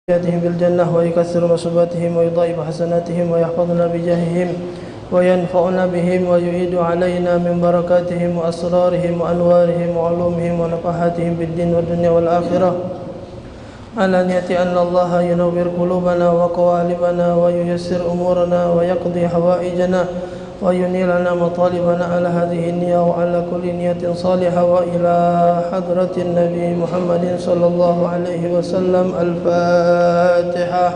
يأتيهم بالجنة ويكثر مصوباتهم ويضاعف حسناتهم ويحفظنا بجاههم وينفعنا بهم ويعيد علينا من بركاتهم وأسرارهم وأنوارهم وعلومهم ونفحاتهم بالدين والدنيا والآخرة. علانية أن الله ينور قلوبنا وقوالبنا وييسر أمورنا ويقضي حوائجنا وينيلنا مطالبنا على هذه النية وعلى كل نية صالحة. وإلى حضرة النبي محمد صلى الله عليه وسلم. الفاتحة.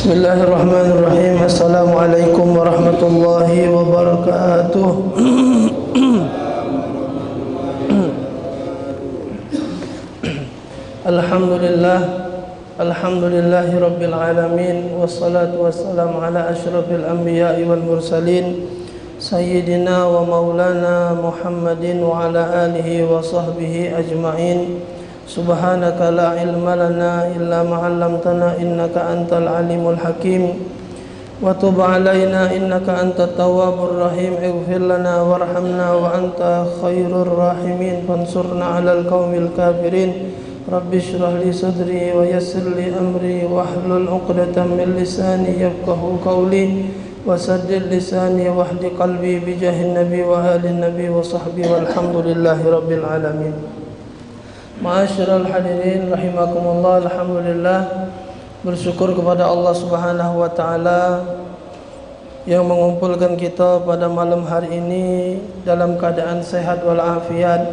Bismillahirrahmanirrahim. Assalamualaikum warahmatullahi wabarakatuh. Alhamdulillahi rabbil alamin. Wassalatu wassalamu ala asyrafil anbiya'i wal mursalin Sayyidina wa maulana Muhammadin wa ala alihi wa sahbihi ajma'in. Subhanaka la ilma lana illa ma 'allamtana innaka antal alimul hakim. Wa tub 'alaina innaka antat tawwabur rahim. Ighfir lana warhamna wa anta khairur rahimin. Fansurna 'alal qaumil kafirin. Rabbi shrah li sadri wa yassir li amri wahlul 'uqdatam min lisani yafqahu qawli wasaddid lisani wahdi qalbi bijahin nabi wa alin nabi wa sahbihi walhamdulillahi rabbil alamin. Ma'asyiral hadirin rahimakumullah. Alhamdulillah, bersyukur kepada Allah Subhanahu wa taala yang mengumpulkan kita pada malam hari ini dalam keadaan sehat wal afiat,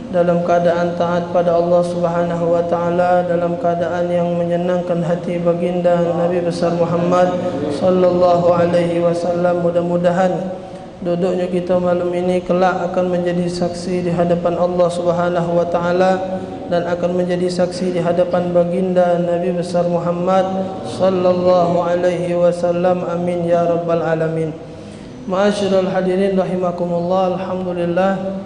dalam keadaan taat pada Allah Subhanahu wa taala, dalam keadaan yang menyenangkan hati baginda Nabi besar Muhammad sallallahu alaihi wasallam. Mudah-mudahan duduknya kita malam ini kelak akan menjadi saksi di hadapan Allah Subhanahu wa taala dan akan menjadi saksi di hadapan baginda Nabi besar Muhammad sallallahu alaihi wasallam. Amin ya rabbal alamin. Ma'asyiral hadirin rahimakumullah. Alhamdulillah,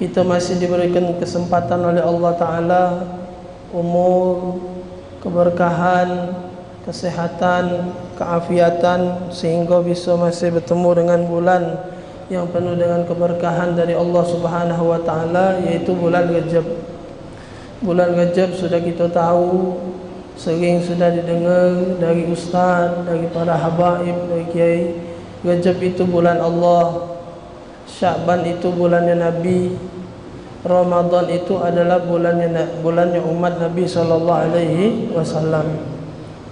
kita masih diberikan kesempatan oleh Allah taala, umur, keberkahan, kesehatan, keafiatan, sehingga bisa masih bertemu dengan bulan yang penuh dengan keberkahan dari Allah Subhanahu wa taala, yaitu bulan Rajab. Bulan Rajab sudah kita tahu, sering sudah didengar dari ustaz, dari para habaib, dari kiai. Rajab itu bulan Allah, Sya'ban itu bulannya Nabi, Ramadan itu adalah bulannya umat Nabi sallallahu alaihi wasallam.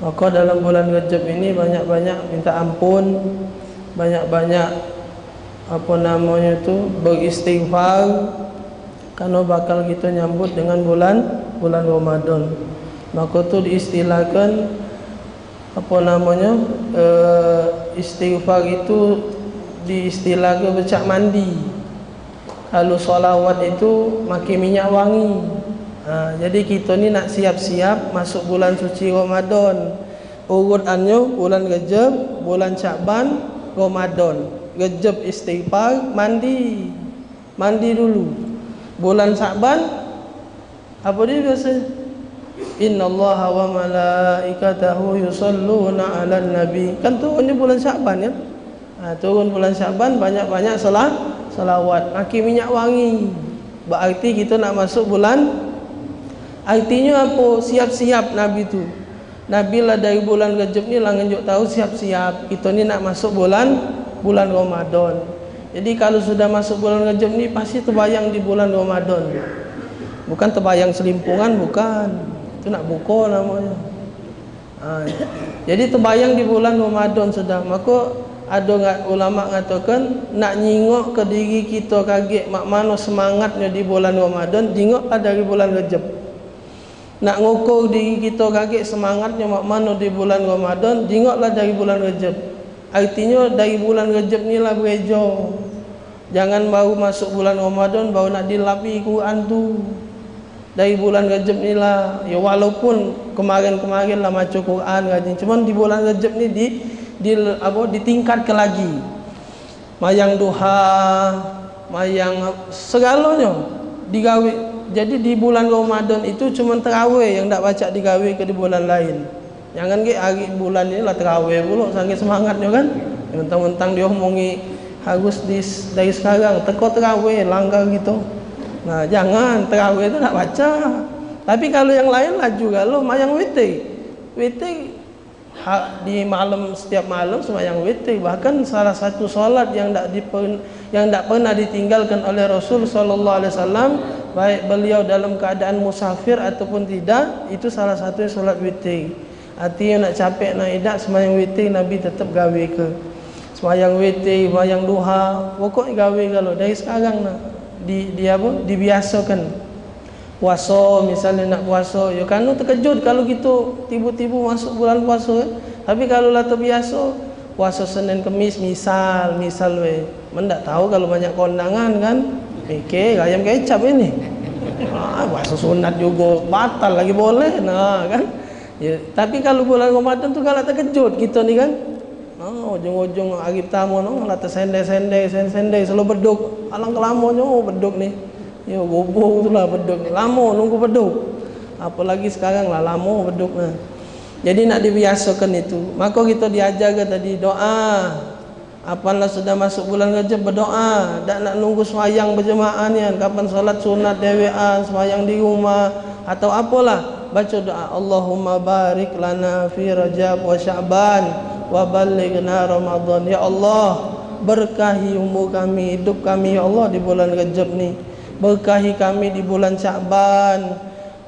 Maka dalam bulan Rajab ini banyak-banyak minta ampun, banyak-banyak beristighfar, karena bakal kita nyambut dengan bulan Ramadan. Maka tu diistilahkan istighfar itu diistilahkan becak mandi. Kalau solawat itu makin minyak wangi. Jadi kita ni nak siap-siap masuk bulan suci Ramadan. Urutannya bulan Rajab, bulan Sya'ban, Ramadan. Rajab istighfar, mandi dulu. Bulan Sya'ban apa dia biasa? Innallaha wa malaikatahu yusalluna 'alan nabi. Kan turunnya bulan Sya'ban ya. Turun bulan Sya'ban banyak-banyak salawat, makin minyak wangi. Berarti kita nak masuk bulan. Artinya apa? Siap-siap Nabi tu. Nabi lah dari bulan Rajab ni lah ngenjuk tahu siap-siap. Kita ni nak masuk bulan Ramadan. Jadi kalau sudah masuk bulan Rajab ni pasti terbayang di bulan Ramadan. Bukan terbayang selimpungan, bukan. Itu nak buka namanya. Jadi terbayang di bulan Ramadan sudah. Maka ada ulama mengatakan nak nyingok ke diri kita kaget mak mana semangatnya di bulan Ramadan, tengoklah dari bulan Rajab. Nak ngukur diri kita kaget semangatnya mak mana di bulan Ramadan, tengoklah dari bulan Rajab. Artinya dari bulan Rajab ni lah bereja. Jangan baru masuk bulan Ramadan baru nak dilapi Quran tu. Dari bulan Rajab ni lah. Ya walaupun kemarin-kemarin lah baca Quran rajin, cuman di bulan Rajab ni ditingkatkan lagi. Mayang duha, mayang segalanya jadi di bulan Ramadan itu cuma tarawih yang tak baca digawe ke di bulan lain. Jangan ke hari bulan ni lah tarawih pula sangat semangatnya kan. Mentang-mentang dia omongi harus dari sekarang teko tarawih langgar gitu. Nah, jangan tarawih itu tak baca. Tapi kalau yang lain lah juga lo mayang witir. Witir di malam, setiap malam sembahyang witir. Bahkan salah satu solat yang tak pernah ditinggalkan oleh Rasul sallallahu alaihi wasallam, baik beliau dalam keadaan musafir ataupun tidak, itu salah satu solat witir. Artinya nak capek nak tidak sembahyang witir Nabi tetap gawe ke. Sembahyang witir, sembahyang duha, pokok gawe kalau dari sekarang nak dibiasakan. Puasa misalnya nak puasa, ya kan terkejut kalau gitu tiba-tiba masuk bulan puasa. Tapi kalau lah terbiasa puasa Senin Kemis misal mendak tahu kalau banyak kondangan kan, fikir ayam kecap ini. Puasa sunat juga batal lagi boleh, nah kan. Ya, tapi kalau bulan Ramadan tu kalau terkejut kita ni kan. Ujung-ujung hari pertama lah tersendai-sendai selalu beduk. Alang kelamanya beduk ni. Ya goboh tu lah beduk ni. Lama nunggu beduk. Apalagi sekarang lah lama beduk lah. Jadi nak dibiasakan itu. Maka kita diajar tadi doa. Apabila sudah masuk bulan Rajab berdoa. Tak nak nunggu sembahyang berjemaah ni kan. Kapan solat sunat dewean, sembahyang di rumah atau apalah. Baca doa Allahumma barik lana fi Rajab wa Sya'ban wa ballighna Ramadan. Ya Allah, berkahi umur kami, hidup kami ya Allah di bulan Rajab ni. Berkahi kami di bulan Sya'ban.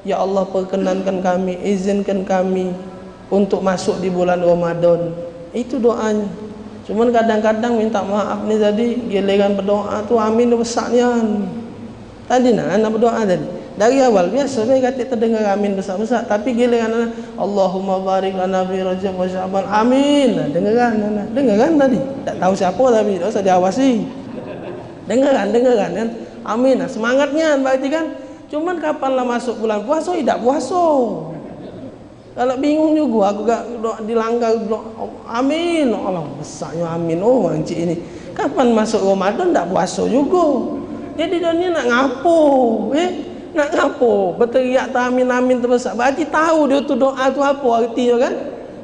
Ya Allah, perkenankan kami, izinkan kami untuk masuk di bulan Ramadan. Itu doanya. Cuman kadang-kadang minta maaf ni tadi giliran berdoa tu amin besarnya. Tadi nak berdoa tadi. Dari awal biasa saya kata terdengar amin besar-besar, tapi giliran Allahumma barik lana fi Rajab wa Sya'ban. Amin. Dengaran tadi. Tak tahu siapa tapi tak usah diawasi. Dengaran kan. Amin. Semangatnya berarti kan. Cuman kapanlah masuk bulan puasa tidak puasa. Kalau bingung juga aku gak dilanggar amin. Allah besarnya amin. Oh mancik ini. Kapan masuk Ramadan tak puasa juga. Jadi dia nak ngapo, nak ngapo? Berteriak amin terbesar. Berarti tahu dia tu doa tu apa artinya kan?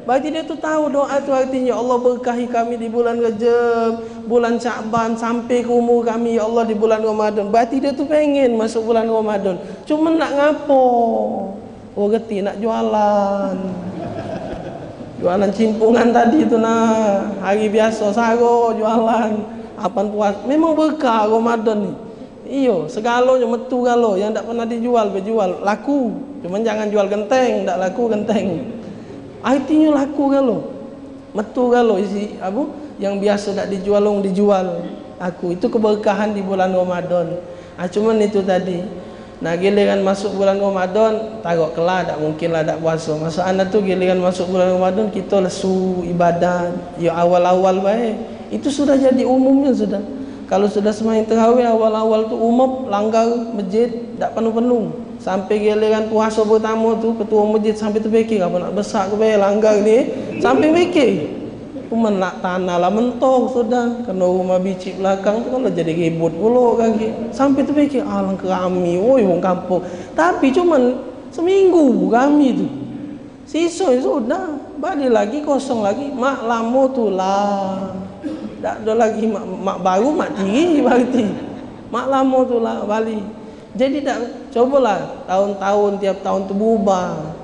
Berarti dia tu tahu doa tu artinya Allah berkahi kami di bulan Rajab, bulan Sya'ban sampai ke umur kami ya Allah di bulan Ramadan. Berarti dia tu pengen masuk bulan Ramadan. Cuma nak ngapo? Oh reti nak jualan. Jualan cimpungan tadi tu nah. Hari biasa saro jualan. Apaan puas? Memang berkah Ramadan ni. Iyo, segalanya metu galo yang tak pernah dijual berjual laku. Cuman jangan jual genteng, tak laku genteng. Artinya laku galo. Metu galo isi apa yang biasa tak dijual dijual. Aku itu keberkahan di bulan Ramadan. Cuman itu tadi. Nah, giliran masuk bulan Ramadan, tarok kelah tak mungkin lah tak puasa. Masalah tu giliran masuk bulan Ramadan kita lesu ibadat. Ya awal-awal baik. Itu sudah jadi umumnya sudah. Kalau sudah sembahyang tarawih awal-awal tu umum langgar masjid tak penuh-penuh. Sampai giliran puasa pertama tu ketua masjid sampai terfikir apa nak besar ke bayar langgar ni sampai fikir. Cuma nak tanah lah mentok sudah. Kena rumah bicik belakang tu kalau jadi ribut pula kaki. Sampai terfikir alang kerami oi wong kampung. Tapi cuman seminggu kami tu. Sisa sudah balik lagi kosong lagi. Mak lama tu lah. Tak ada lagi mak baru mak tiri berarti. Mak lama tu lah balik. Jadi tak cobalah tahun-tahun tiap tahun tu berubah.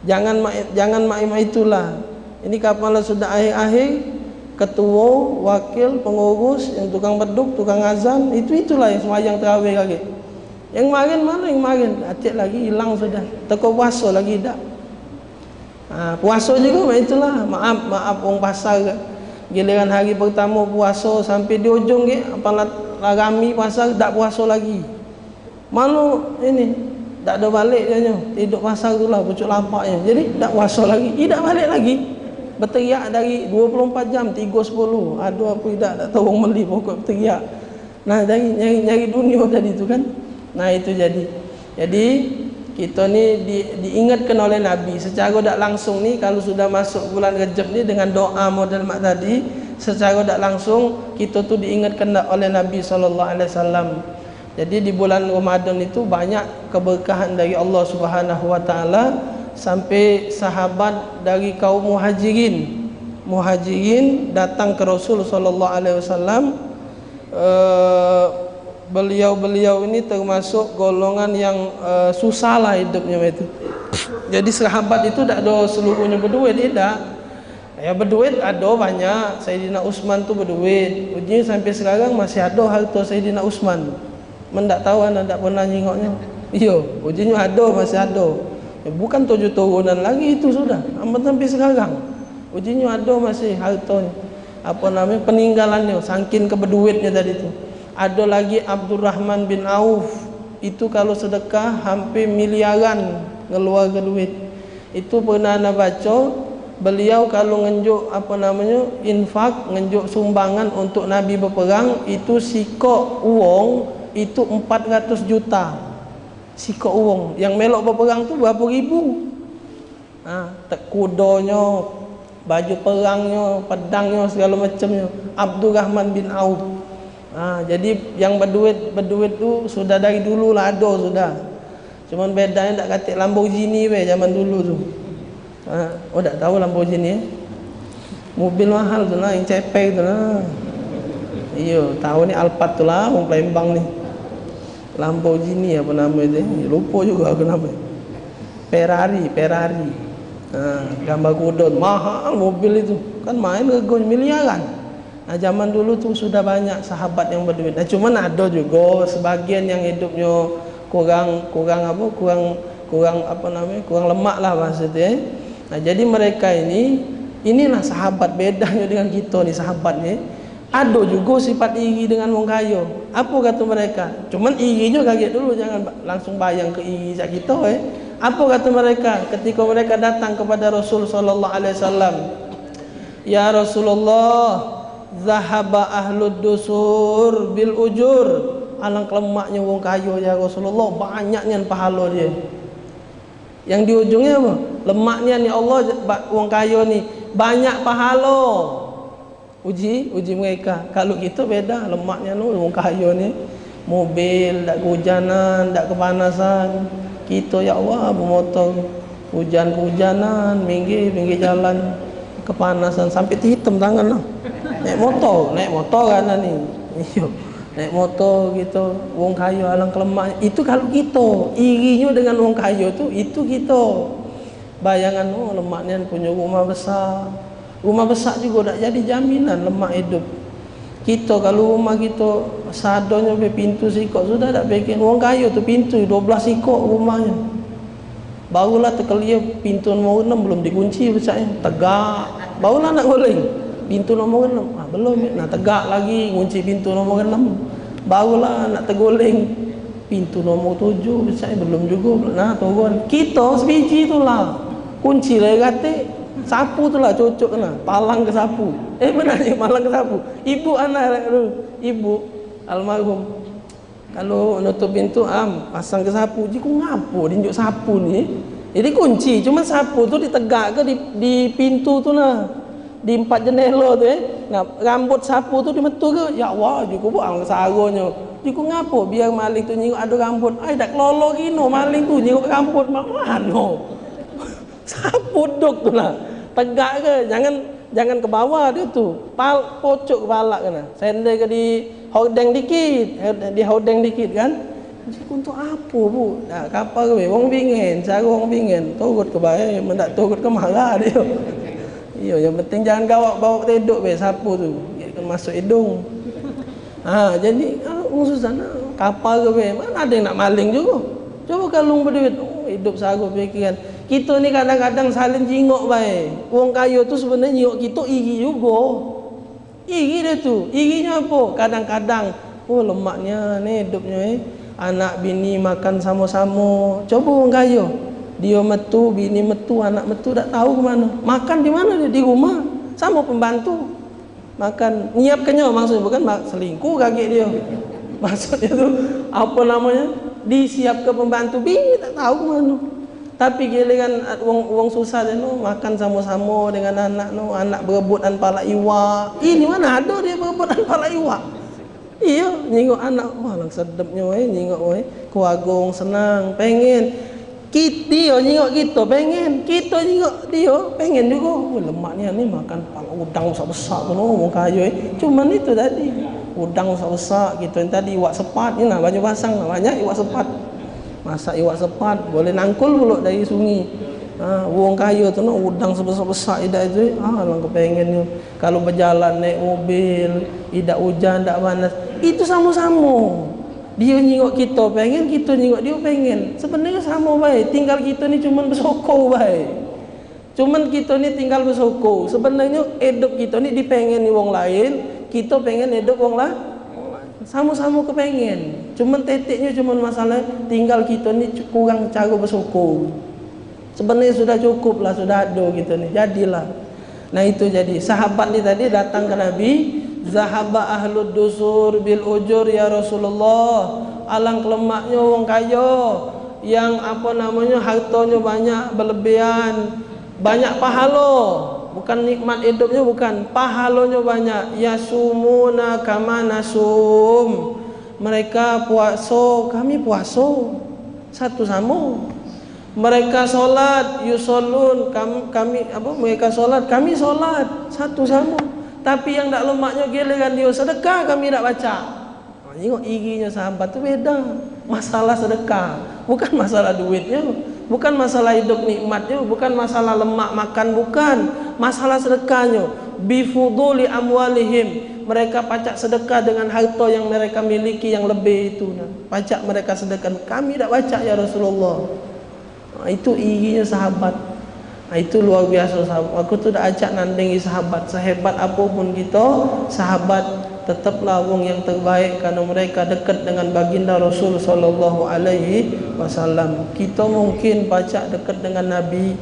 Jangan mak itulah. Ini kapanlah sudah akhir-akhir ketua, wakil, pengurus, yang tukang beduk, tukang azan, itulah yang sembahyang tarawih lagi. Yang kemarin mana yang kemarin? Acik lagi hilang sudah. Teko puasa lagi tak. Puasa juga itulah. Maaf orang pasar kan. Giliran hari pertama puasa sampai di ujung ke apalah rami pasar tak puasa lagi. Malu ini tak ada balik dia hidup pasar tu lah pucuk lapaknya. Jadi tak puasa lagi. Tidak balik lagi. Berteriak dari 24 jam 3.10. Aduh apa tak tahu orang beli pokok berteriak. Nah dari nyari dunia tadi tu kan. Nah itu jadi kita ni diingatkan oleh Nabi secara tak langsung ni. Kalau sudah masuk bulan Rajab ni dengan doa model mak tadi, secara tak langsung kita tu diingatkan oleh Nabi SAW. Jadi di bulan Ramadan itu banyak keberkahan dari Allah Subhanahu wa taala, sampai sahabat dari kaum muhajirin datang ke Rasul sallallahu alaihi wasallam. Beliau ini termasuk golongan yang susah lah hidupnya itu. Jadi sahabat itu tak ada seluruhnya berduit, tidak. Ya berduit ada banyak. Sayyidina Utsman tu berduit. Ujinya sampai sekarang masih ada harta Sayyidina Utsman. Mendak tahu, anda tak pernah nyengoknya. Iya, ujinya ada, masih ada. Ya, bukan 7 turunan lagi itu sudah. Sampai sekarang. Ujinya ada masih hartanya. Apa namanya, peninggalannya, saking keberduitnya tadi itu. Ada lagi Abdurrahman bin Auf. Itu kalau sedekah hampir miliaran ngeluar ke duit. Itu pernah anda baca, beliau kalau ngenjuk apa namanya, infak, ngenjuk sumbangan untuk Nabi berperang, itu sikok uang itu 400 juta. Sikok uang yang melok berperang tu berapa ribu. Kudanya, baju perangnya, pedangnya, segala macamnya. Abdurrahman bin Auf. Jadi yang berduit tu sudah dari dulu lah ada sudah. Cuman bedanya tak katik Lamborghini zaman dulu tu. Oh tak tahu Lamborghini mobil mahal tu lah, yang cepek tu lah. Iyo, tahu ni Alphard tu lah, orang Palembang ni. Lamborghini apa nama itu? Lupa juga aku nama. Ferrari. Gambar kuda mahal mobil itu. Kan main reganya miliaran. Zaman dulu tu sudah banyak sahabat yang berduit. Cuman ada juga sebagian yang hidupnya kurang lemak lah maksudnya. Jadi mereka inilah sahabat, bedanya dengan kita ni sahabat ni. Ada juga sifat iri dengan wong kaya. Apa kata mereka? Cuman irinya kaget dulu, jangan langsung bayang ke iri sak kita Apa kata mereka ketika mereka datang kepada Rasul sallallahu alaihi wasallam? Ya Rasulullah, zahaba ahlud dusur bil ujur. Alang lemaknya wong kaya ya Rasulullah, banyaknya pahala dia. Yang di ujungnya apa? Lemaknya ni Allah, wong kaya ni banyak pahala. Uji mereka. Kalau kita beda, lemaknya nu wong kaya ni mobil tak kehujanan, tak kepanasan. Kita ya Allah bermotor hujan-hujanan, pinggir jalan kepanasan sampai hitam tangan lah. Naik motor kan ni. Iyo. Naik motor gitu, wong kaya alang kelemak. Itu kalau kita irinya dengan wong kaya tu, itu kita. Bayangan lemaknya punya rumah besar. Rumah besar juga tak jadi jaminan lemak hidup. Kita kalau rumah kita sadonya pintu sikok sudah tak bikin. Wong kaya tu pintu 12 sikok rumahnya. Barulah terkelia pintu nombor 6 belum dikunci besarnya. Tegak. Barulah nak goreng. Pintu nombor 6 belum, nak tegak lagi kunci pintu nombor 6. Barulah nak tergoleng pintu nombor 7 besarnya belum juga. Nah turun. Kita sebiji itulah. Kunci lah kata. Sapu tu lah cocok kena, palang ke sapu. Benar ni, palang ke sapu. Ibu anak tu, ibu almarhum. Kalau nutup pintu pasang ke sapu. Jadi ku ngapo dinjuk sapu ni? Jadi kunci, cuma sapu tu ditegak ke di pintu tu lah. Di 4 jendela tu Nah, rambut sapu tu dimetu ke? Ya Allah, juga buang saronyo. Jadi ku ngapo biar maling tu nyinguk ada rambut. Tak kelolo gino maling tu nyinguk rambut mana? Sapu duk tu lah. Tegak ke, jangan ke bawah dia tu. Pocok kepala kena. Sendal ke di hordeng dikit kan. Jadi untuk apa bu? Kapal ke wong bingen, cara wong bingen. Turut ke bae, mendak turut ke marah dia. Iya, yang penting jangan bawa teduk sapu tu. Masuk hidung. Jadi susah kapal ke mana ada yang nak maling juga. Coba kalau berduit, hidup sagu pikiran. Kita ni kadang-kadang saling jingok baik. Wong kaya tu sebenarnya jingok kita iri juga. Iri dia tu. Irinya apa? Kadang-kadang lemaknya ni hidupnya anak bini makan sama-sama. Coba wong kaya. Dia metu, bini metu, anak metu tak tahu ke mana. Makan di mana dia? Di rumah. Sama pembantu. Makan nyiapkannya maksudnya bukan selingkuh kaget dia. Maksudnya tu apa namanya? Disiap ke pembantu, bini tak tahu ke mana. Tapi giliran wong susah dia makan sama-sama dengan anak anak berebutan pala iwak. Ini mana ada dia berebutan pala iwak. Iya, nyingok anak, wah lang sedepnya wae nyingok wae. Kuagung senang, pengen. Dia nyingok kita pengen, kita nyingok dia pengen juga. Wah, lemaknya ni makan udang besar-besar tu wong kaya. Cuman itu tadi. Udang besar-besar gitu yang tadi iwak sepat ni nah banyak pasang banyak iwak sepat. Masak iwak sepat boleh nangkul pula dari sungai. Wong kaya tu udang sebesar-besar idak itu. Lang kepengen kalau berjalan naik mobil, idak hujan, idak panas. Itu sama-sama. Dia nyingok kita pengen, kita nyingok dia pengen. Sebenarnya sama baik. Tinggal kita ni cuman bersokong baik. Cuman kita ni tinggal bersokong. Sebenarnya hidup kita ni dipengeni wong lain, kita pengen hidup wong lain. Sama-sama kepengen. Cuman teteknya cuman masalah tinggal kita ni kurang cara bersokong. Sebenarnya sudah cukup lah, sudah ada kita ni. Jadilah. Nah itu jadi sahabat ni tadi datang ke Nabi. Zahaba ahlud dusur bil ujur ya Rasulullah. Alang kelemaknya wong kaya yang hartanya banyak berlebihan, banyak pahala, bukan nikmat hidupnya, bukan pahalanya banyak. Yasumuna kama nasum. Mereka puasa, kami puasa. Satu sama. Mereka solat, yusolun, kami mereka solat, kami solat. Satu sama. Tapi yang tak lemaknya giliran dia sedekah kami tak baca. Tengok irinya sahabat tu beda. Masalah sedekah, bukan masalah duitnya, bukan masalah hidup nikmatnya, bukan masalah lemak makan, bukan masalah sedekahnya. Bifuduli amwalihim, mereka pacak sedekah dengan harta yang mereka miliki yang lebih itu. Pacak mereka sedekah. Kami tak baca ya Rasulullah. Itu irinya sahabat. Itu luar biasa sahabat. Aku tu dah ajak nandingi sahabat. Sehebat apapun kita, sahabat tetaplah wong yang terbaik karena mereka dekat dengan baginda Rasul sallallahu alaihi wasallam. Kita mungkin pacak dekat dengan Nabi,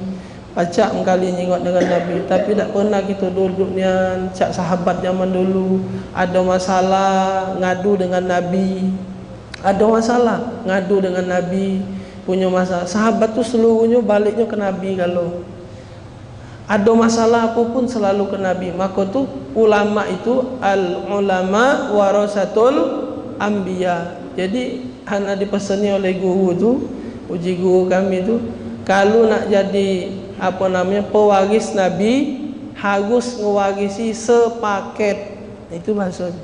pacak mengkali nyingok dengan Nabi, tapi tak pernah kita duduknya cak sahabat zaman dulu. Ada masalah ngadu dengan Nabi. Ada masalah ngadu dengan Nabi, punya masalah. Sahabat tu seluruhnya baliknya ke Nabi. Kalau ada masalah apapun selalu ke Nabi. Maka tu ulama itu al-ulama warasatul anbiya. Jadi hanya dipesani oleh guru tu, uji guru kami tu, kalau nak jadi pewaris Nabi harus mewarisi sepaket. Itu maksud.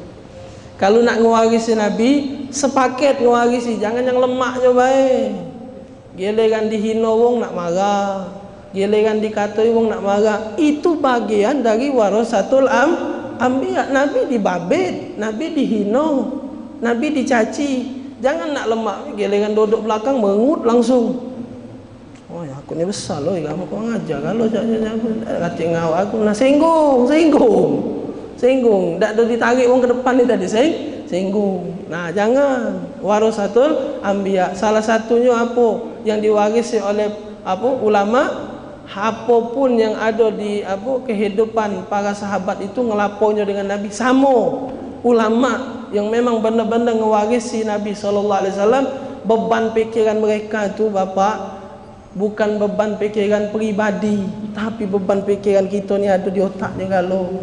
Kalau nak mewarisi Nabi sepaket mewarisi, jangan yang lemaknya baik. Giliran dihina wong nak marah, giliran dikatai wong nak marah. Itu bagian dari warasatul anbiya. Nabi dibabit, Nabi dihina, Nabi dicaci. Jangan nak lemak, giliran duduk belakang mengut langsung. Oh ya aku ni besar loh, kamu kau ngajar kalau kata ngau aku nak singgung. Tak ada ditarik wong ke depan ni tadi singgung. Nah, jangan. Warasatul anbiya. Salah satunya apa yang diwarisi oleh ulama, apapun yang ada di kehidupan para sahabat itu ngelapornya dengan Nabi sama. Ulama yang memang benar-benar mewarisi Nabi SAW, beban pikiran mereka itu Bapak bukan beban pikiran peribadi, tapi beban pikiran kita ni ada di otaknya. Kalau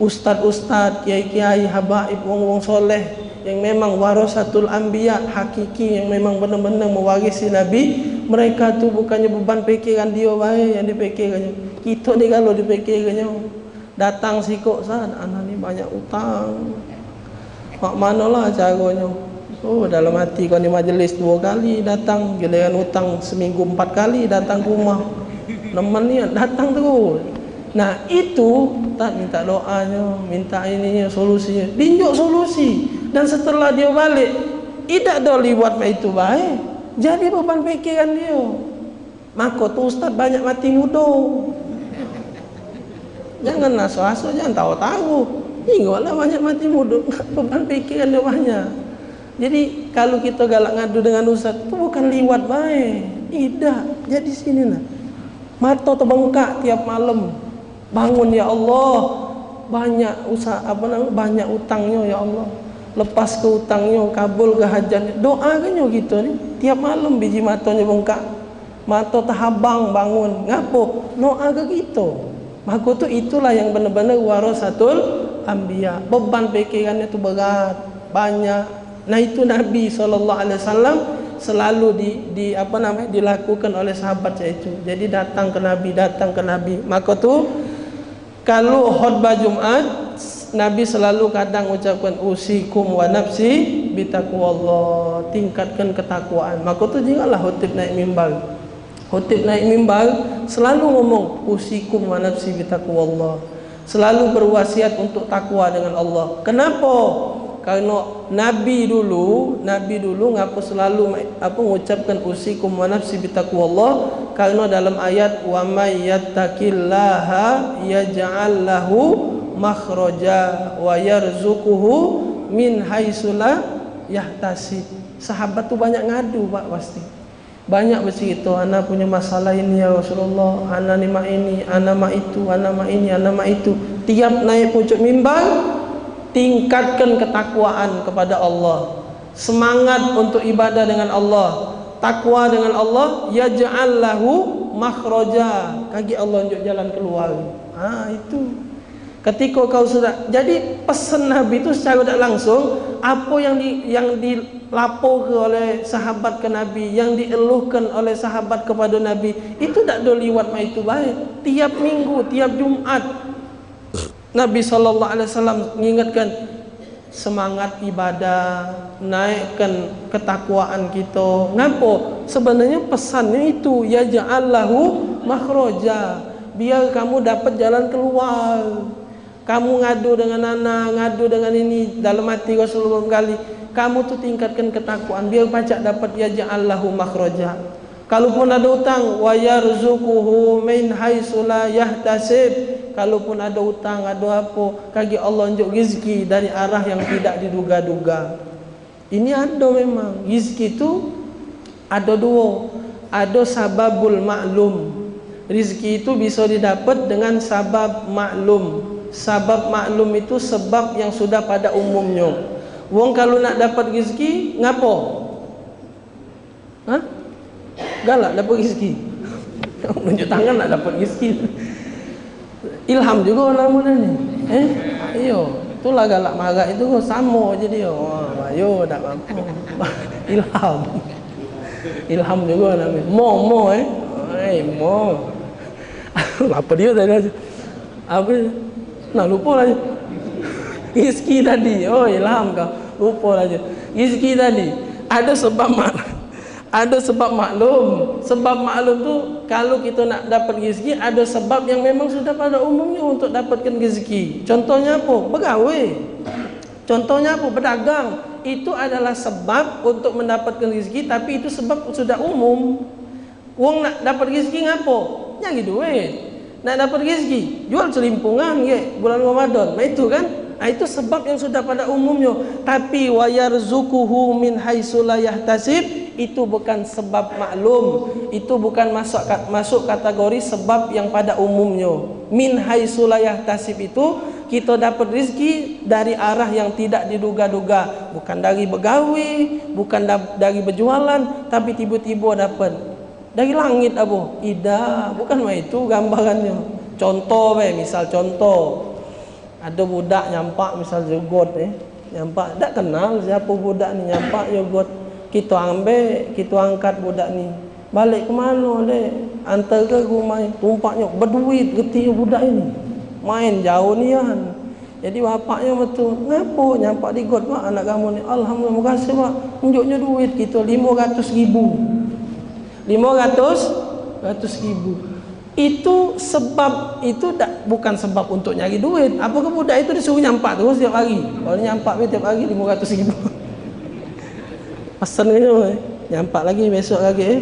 ustaz-ustaz, kiai-kiai, habaib, wong-wong soleh yang memang warasatul anbiya hakiki, yang memang benar-benar mewarisi Nabi, mereka tu bukannya beban pikiran dia baik yang dipikirkannya. Kita ni kalau dipikirkannya datang sikok anak ni banyak utang, mak manalah caranya. Oh dalam hati kau ni majlis 2 kali datang, giliran utang seminggu 4 kali datang ke rumah, nemen ni datang terus. Nah itu tak minta doanya, minta ininya, solusinya, dinjuk solusi. Dan setelah dia balik, tidak ada liwat itu baik, jadi beban pikiran dia. Maka tu ustaz banyak mati muda. Jangan naso-aso, jangan tahu-tahu. Ingatlah banyak mati muda, beban pikiran dia banyak. Jadi kalau kita galak ngadu dengan ustaz, itu bukan liwat baik. Tidak, jadi sini nah. Mata terbengkak tiap malam. Bangun ya Allah, banyak usaha banyak utangnya ya Allah. Lepas ke utangnya, kabul ke hajatnya. Doa kan gitu ni. Tiap malam biji matanya bengkak. Mata terhabang bangun. Ngapo? Doa ke gitu. Maka tu itulah yang benar-benar warasatul anbiya. Beban fikirannya tu berat, banyak. Nah itu Nabi SAW selalu dilakukan oleh sahabat itu. Jadi datang ke Nabi. Maka tu kalau khutbah Jumat, Nabi selalu kadang ucapkan usikum wa nafsi bitaqwallah, tingkatkan ketakwaan. Maka tu janganlah khutib naik mimbar. Khutib naik mimbar selalu ngomong usikum wa nafsi bitaqwallah. Selalu berwasiat untuk takwa dengan Allah. Kenapa? Karena Nabi dulu ngapa selalu mengucapkan usikum wa nafsi bitaqwallah? Karena dalam ayat wa may yattaqillaha yaj'al lahu makhraja wa yarzuquhu min haitsu la yahtasib. Sahabat tu banyak ngadu Pak pasti. Banyak bercerita, ana punya masalah ini ya Rasulullah, ana ni mak ini, ana mak itu, ana mak ini, ana mak itu. Tiap naik pucuk mimbar, tingkatkan ketakwaan kepada Allah, semangat untuk ibadah dengan Allah, takwa dengan Allah, yaj'al lahu makhraja, kaki Allah unjuk jalan keluar. Itu ketika kau sudah jadi pesan Nabi itu secara tidak langsung, apa yang dilaporkan oleh sahabat ke Nabi, yang dieluhkan oleh sahabat kepada Nabi, itu tak ada liwat itu baik. Tiap minggu, tiap Jumat Nabi SAW mengingatkan semangat ibadah, naikkan ketakwaan kita. Ngapa? Sebenarnya pesannya itu ya ja'allahu makhraja, biar kamu dapat jalan keluar. Kamu ngadu dengan anak, ngadu dengan ini, dalam hati Rasulullah kali, kamu tu tingkatkan ketakwaan biar pacak dapat ya ja'allahu makhraja. Kalaupun ada hutang, wa yarzuquhu min haitsu la yahtasib. Kalaupun ada hutang, ada apa, kaki Allah unjuk rezeki dari arah yang tidak diduga-duga. Ini ada memang. Rezeki itu ada dua. Ada sababul maklum. Rezeki itu bisa didapat dengan sabab maklum. Sabab maklum itu sebab yang sudah pada umumnya. Wong kalau nak dapat rezeki, ngapo? Galak dapat rezeki. Unjuk tangan nak dapat rezeki. Ilham juga namanya ni. Iyo, itulah galak marah itu sama je dia. Ayo tak apa. Ilham. Ilham juga namanya. Mo. Apa dia tadi? Apa? Nah lupa lagi. Rezeki tadi. Oh ilham kau. Lupa lagi. Rezeki tadi. Ada sebab maklum. Sebab maklum tu kalau kita nak dapat rezeki, ada sebab yang memang sudah pada umumnya untuk dapatkan rezeki. Contohnya apa? Bergawe. Contohnya apa? Berdagang. Itu adalah sebab untuk mendapatkan rezeki, tapi itu sebab sudah umum. Wong nak dapat rezeki ngapo? Nyari duit. Nak dapat rezeki, jual selimpungan ke bulan Ramadan. Itu kan? Itu sebab yang sudah pada umumnya. Tapi wa yarzuquhu min haitsu la yahtasib, itu bukan sebab maklum. Itu bukan masuk kategori sebab yang pada umumnya. Min haitsu la yahtasib itu kita dapat rezeki dari arah yang tidak diduga-duga. Bukan dari begawi, bukan dari berjualan, tapi tiba-tiba dapat dari langit apa? Ida, bukan itu gambarannya. Contoh misal contoh. Ada budak nyampak misal yogurt nyampak tak kenal siapa budak ni, nyampak yogurt. Kita ambil, kita angkat budak ni. Balik ke mana dek? Antar ke rumah, tumpaknya berduit geti budak ini. Main jauh ni kan. Jadi bapaknya betul, ngapa nyampak di got mak anak kamu ni? Alhamdulillah, makasih mak. Tunjuknya duit kita 500,000. 500,000. Itu sebab itu bukan sebab untuk nyari duit. Apakah budak itu disuruh nyampak terus setiap hari? Kalau nyampak setiap hari 500,000. Pesan ni nyampak lagi besok lagi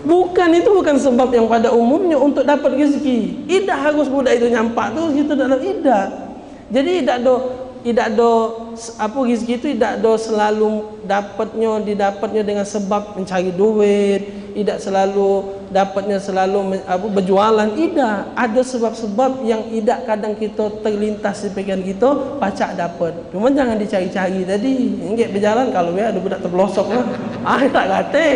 Bukan, itu bukan sebab yang pada umumnya untuk dapat rezeki. Tidak harus budak itu nyampak terus gitu dalam tidak. Jadi tidak ada rezeki itu tidak ada selalu didapatnya dengan sebab mencari duit, tidak selalu dapatnya selalu berjualan. Tidak, ada sebab-sebab yang tidak kadang kita terlintas di pikiran kita pacak dapat. Cuma jangan dicari-cari tadi. Ingat berjalan kalau ada budak terpelosok lah. Tak kata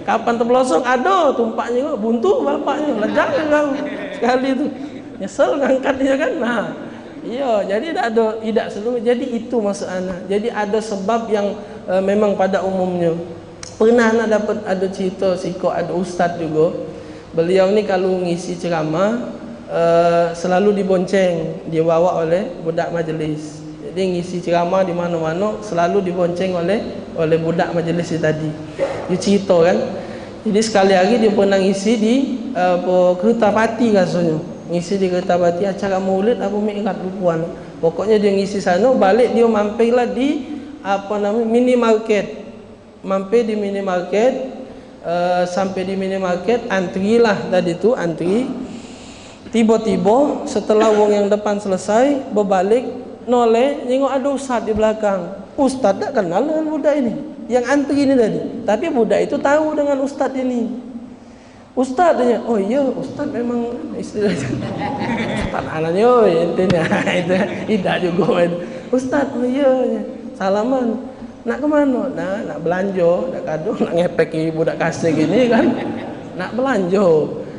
kapan terpelosok ada tumpaknya buntu bapaknya lejak kau. sekali tu. Nyesel ngangkatnya kan. Nah, iya, jadi tidak seluruh. Jadi itu maksud ana. Jadi ada sebab yang memang pada umumnya. Pernah nak dapat ada cerita siko ada ustaz juga. Beliau ni kalau ngisi ceramah selalu dibonceng, dibawa oleh budak majlis. Jadi ngisi ceramah di mana-mana selalu dibonceng oleh budak majlis tadi. Dia cerita kan. Jadi sekali hari dia pernah ngisi di Kertapati rasanya. Ngisi di Kertapati acara maulid apa mikat lupuan. Pokoknya dia ngisi sana, balik dia mampirlah di minimarket. Mampir di minimarket, sampai di minimarket antrilah tadi tu, antri. Tiba-tiba setelah wong yang depan selesai, berbalik noleh tengok ada ustaz di belakang. Ustaz tak kenal dengan budak ini yang antri ini tadi, tapi budak itu tahu dengan ustaz ini. Ustaz tanya, oh iya ustaz memang istilahnya ustaz anaknya intinya itu tidak juga ustaz. Oh iya salaman, nak ke mana? Nak belanja, nak kado, nak ngepek budak kasih gini kan, nak belanja.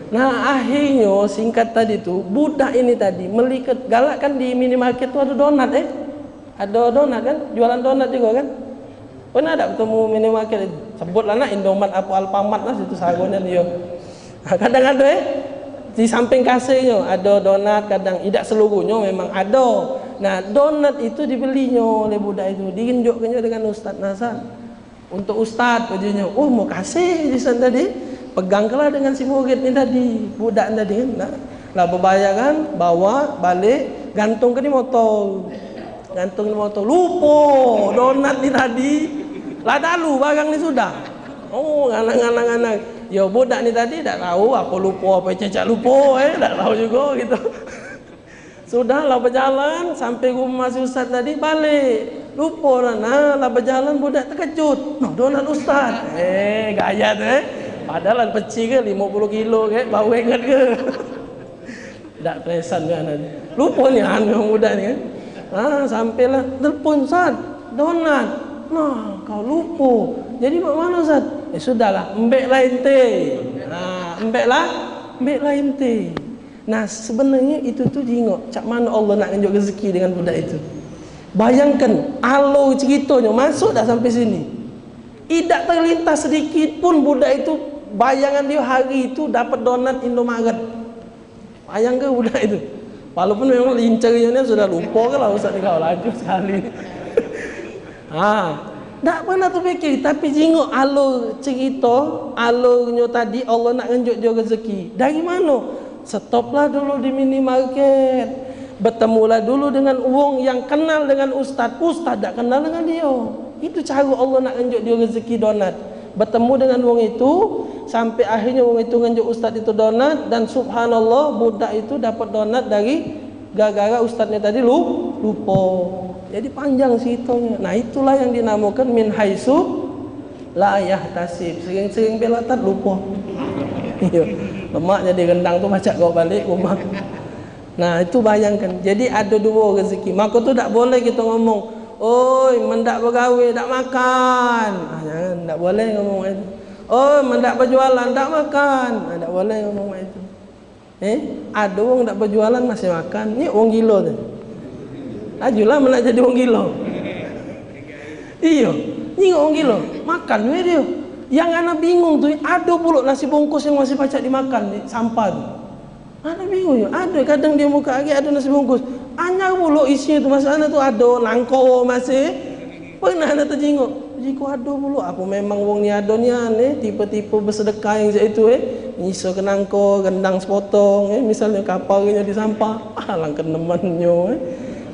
Nah akhirnya singkat tadi tu budak ini tadi melihat galak kan di minimarket tu ada donat ada donat kan, jualan donat juga kan. Pernah ada bertemu minimarket sebutlah nak Indomaret apa Alfamart lah situ sagonya dia. Kadang ada di samping kasirnya ada donat, kadang tidak seluruhnya memang ada. Nah donat itu dibelinya oleh budak itu, diinjukkannya dengan Ustaz Nazar untuk Ustaz bajunya. Oh mau kasih di sana tadi. Peganglah dengan si murid ni tadi, budak tadi kan. Nah, lah berbayar kan, bawa balik, gantung ke di motor. Gantung di motor. Lupa donat ni tadi. Lah dalu barang ni sudah. Oh, anak-anak. Ya budak ni tadi tak tahu apa lupa apa cecak lupa tak tahu juga gitu. Sudahlah berjalan sampai rumah si ustaz tadi, balik. Lupa lah berjalan budak terkejut. Noh, donat ustaz. Gaya tu padahal peci ke 50 kilo ke, bau ingat ke? Tak perasan kan. Lupa ni yang muda ni kan. Sampailah telefon Ustaz, donat. Nah, kau lupa. Jadi mak mana Ustaz? Sudahlah, embeklah ente. Embeklah ente. Nah, sebenarnya itu tu jingok. Cak mana Allah nak tunjuk rezeki dengan budak itu. Bayangkan, alur ceritanya masuk dah sampai sini. Tidak terlintas sedikit pun budak itu bayangan dia hari itu dapat donat Indomaret. Bayangkan budak itu. Walaupun memang lincernya sudah lupa kan lah Ustaz ni kau laju sekali. Tak pernah terfikir, tapi jingok alur cerita, alurnya tadi Allah nak tunjuk dia rezeki. Dari mana? Stoplah dulu di minimarket. Bertemulah dulu dengan wong yang kenal dengan ustaz. Ustaz tak kenal dengan dia. Itu cara Allah nak tunjuk dia rezeki donat. Bertemu dengan wong itu sampai akhirnya wong itu nganjuk ustaz itu donat, dan subhanallah budak itu dapat donat dari gara-gara ustaznya tadi lupa. Jadi panjang ceritanya. Nah itulah yang dinamakan min haitsu la yahtasib. Sering-sering belatan lupa. Iya. Lemak jadi rendang tu macam kau balik rumah. Nah itu bayangkan. Jadi ada dua rezeki. Maka tu tak boleh kita ngomong, oi, mendak bergawe, tak makan. Jangan, tak boleh ngomong itu. Oh, mendak berjualan, tak makan. Tak boleh ngomong itu. Ada orang tak berjualan masih makan. Ni orang gila tu. Ajulah nak jadi orang gila. Iya, ni orang gila. Makan we dia. Yang anak bingung tu, ada pula nasi bungkus yang masih pacak dimakan di sampah tu. Anak bingung. Ada kadang dia muka lagi ada nasi bungkus. Anyar pula isinya tu masa tu ada langkau masih. Pernah ada terjenguk. Jika ada pula apa memang wong ni ada ni tipe-tipe bersedekah yang itu nyisa ke nangko, rendang sepotong misalnya kapalnya di sampah. Langkan nemannya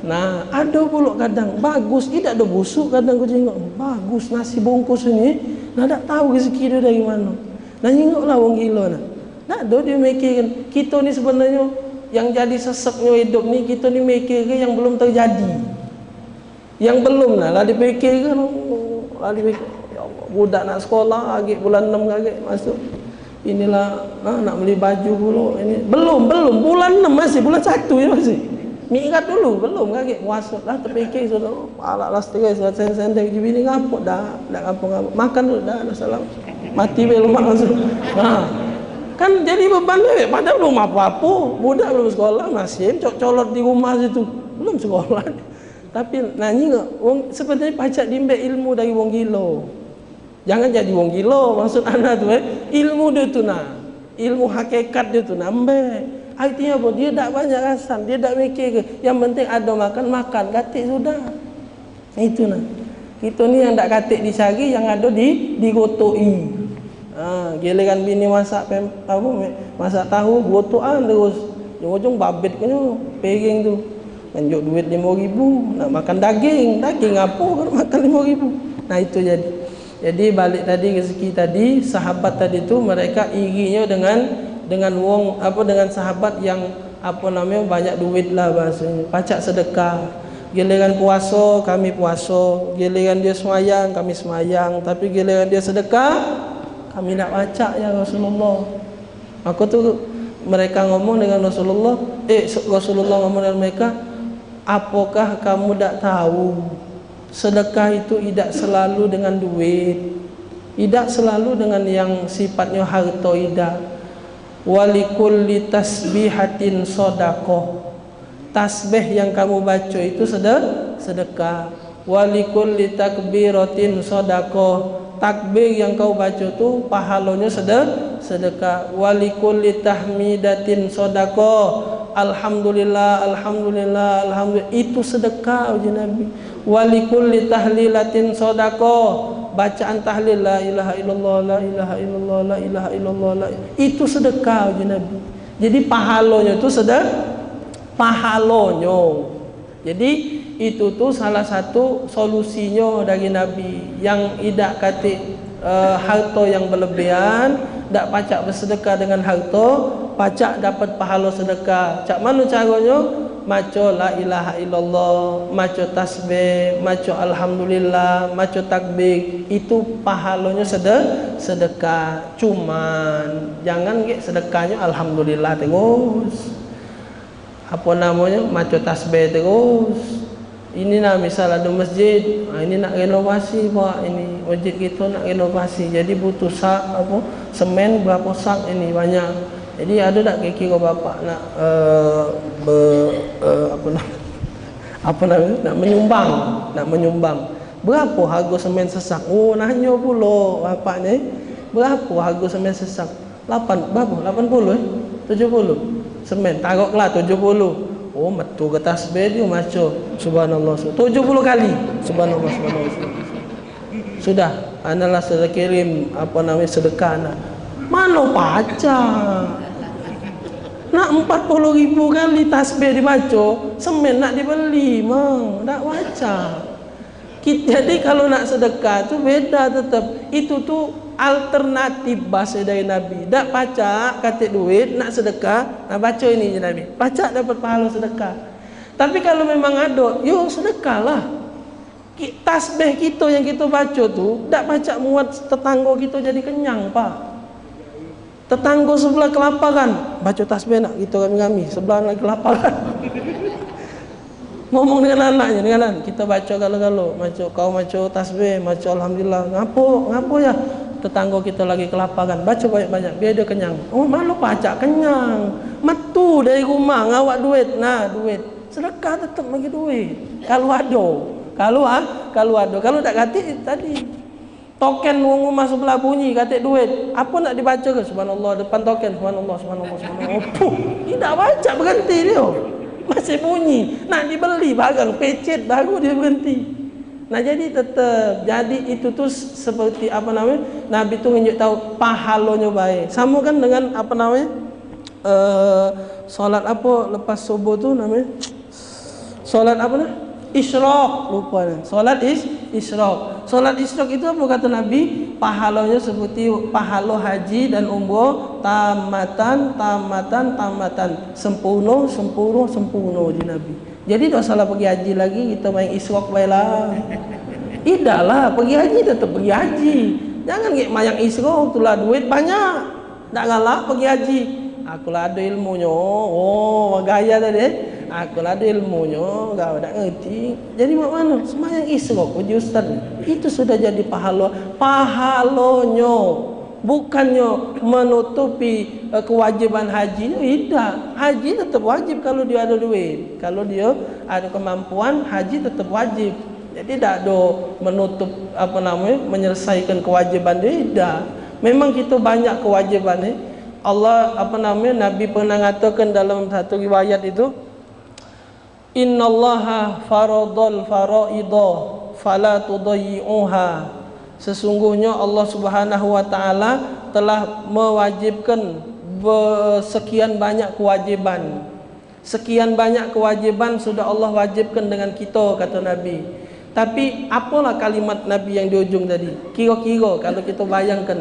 Nah, ada pula kadang bagus, tidak ada busuk kadang aku jenguk. Bagus nasi bungkus ini. Nah, tak tahu rezeki dia dari mana. Nah, jenguklah wong gila nah. Tak ada dia mikirkan kita ni sebenarnya yang jadi seseknya hidup ni, kita ni mikir yang belum terjadi. Yang belum lah dipikirkan. Ya Allah, budak nak sekolah lagi bulan 6 lagi masuk. Inilah nak beli baju pula ini. Belum bulan 6 masih, bulan 1 ya masih. Mikat dulu belum kaget puasa lah terfikir sudah ala las terus sen-sen di bini ngapuk dah ngapuk makan dulu dah salam mati belum makan. Kan jadi beban dewek, padahal belum apa-apa. Budak belum sekolah, masih colot di rumah situ. Belum sekolah. Tapi nanyi nggak, sebenarnya pacak diambil ilmu dari wong gilo. Jangan jadi wong gilo, maksud anak tu ilmu dia tu nah. Ilmu hakikat dia tu nambah. Artinya apa? Dia tak banyak rasan, dia tak mikir ke. Yang penting ada makan, katik sudah. Itu nah. Kita ni yang tak katik dicari, yang ada digotoi. Giliran bini masak masak tahu, gotoan terus. Ujung-ujung babit punya piring tu. Tunjuk duit 5.000, nak makan daging apa kalau makan 5.000. Nah itu jadi balik tadi rezeki tadi, sahabat tadi tu mereka irinya dengan wong dengan sahabat yang banyak duit lah bahasanya, pacak sedekah. Giliran puasa kami puasa, giliran dia semayang kami semayang, tapi giliran dia sedekah kami nak pacak ya Rasulullah. Maka tu mereka ngomong dengan Rasulullah, Rasulullah ngomong dengan mereka, apakah kamu tak tahu sedekah itu tidak selalu dengan duit, tidak selalu dengan yang sifatnya harta, tidak. Walikulli tasbihatin sodaqah, tasbih yang kamu baca itu sedekah. Walikulli takbiratin sodaqah, takbir yang kau baca tu pahalanya sedekah. Walikulli tahmidatin sodaqah, alhamdulillah, alhamdulillah, alhamdulillah, itu sedekah uji Nabi. Walikulli tahlilatin sodaqah, bacaan tahlil la ilaha illallah, la ilaha illallah, la ilaha illallah, itu sedekah uji Nabi. Jadi pahalanya itu pahalanya. Jadi itu tu salah satu solusinya dari Nabi, yang tidak katik harta yang berlebihan, tak pacak bersedekah dengan harta, pacak dapat pahala sedekah. Cak mana caranya? Maca la ilaha illallah, maca tasbih, maca alhamdulillah, maca takbir, itu pahalanya sedekah. Cuman jangan sedekahnya alhamdulillah terus, maca tasbih terus. Ini nak misal ada masjid, ini nak renovasi pak, ini masjid kita nak renovasi, jadi butuh semen berapa sak ini banyak. Jadi ada tak kira bapak nak nak menyumbang. Berapa harga semen sesak? Oh, nanya pula bapak ni. Berapa harga semen sesak? 80 70 semen. Taruhlah 70. Oh, betul ke tasbih dia maca subhanallah 70 kali. Subhanallah. Sudah, analah sudah kirim sedekah nak. Mana pacak? Nak 40.000 kali tasbih dibaca, semen nak dibeli mang, tak pacak. Jadi kalau nak sedekah tu beda tetap. Itu tu alternatif bahasa dari Nabi. Tak pacak katik duit nak sedekah, nak baca ini je Nabi. Pacak dapat pahala sedekah. Tapi kalau memang ada, yo sedekahlah. Tasbih kita yang kita baca tu tak pacak muat tetangga kita jadi kenyang, Pak. Tetangga sebelah kelaparan, baca tasbih nak kita kami sebelah lagi kelaparan. Ngomong dengan anaknya, dengan anak kita baca kalau kau baca tasbih, baca alhamdulillah, ngapo ya tetangga kita lagi kelaparan, baca banyak-banyak biar dia kenyang. Oh, malu pacak kenyang, metu dari rumah ngawak duit, duit sedekah tetap bagi duit kalau ada, kalau tak katik tadi. Token rumah sebelah bunyi katik duit, apa nak dibaca ke? Subhanallah, depan token subhanallah. Tidak baca, berhenti dia. Masih bunyi, nak dibeli barang pecet baru dia berhenti. Nah, jadi tetap, jadi itu tu seperti Nabi tu tunjuk tahu pahalanya baik. Sama kan dengan solat lepas subuh tu namanya solat Isyraq, lupa dah. Solat Isyraq. Solat Isyraq itu apa kata Nabi? Pahalanya seperti pahala haji dan umrah, tamatan. Sempurna di Nabi. Jadi tak salah pergi haji lagi, kita main Isyraq baiklah. Tidaklah, pergi haji tetap pergi haji. Jangan mayang Isyraq itulah duit banyak. Tak galak pergi haji. Akulah ada ilmunya. Oh, gaya tadi. Akulah ada ilmunya, kau tak ngerti. Jadi mak mana? Semayang Isyraq puji ustaz. Itu sudah jadi pahalanya. bukannya menutupi kewajiban hajinya. Tidak, haji tetap wajib kalau dia ada duit. Kalau dia ada kemampuan, haji tetap wajib. Jadi tidak ada menutup menyelesaikan kewajiban dia. Tidak. Memang kita banyak kewajiban ni. Allah Nabi pernah mengatakan dalam satu riwayat itu, innallaha faradul faraidah fala tudayyi'uha. Sesungguhnya Allah Subhanahu wa taala telah mewajibkan sekian banyak kewajiban. Sekian banyak kewajiban sudah Allah wajibkan dengan kita, kata Nabi. Tapi apalah kalimat Nabi yang di ujung tadi? Kira-kira kalau kita bayangkan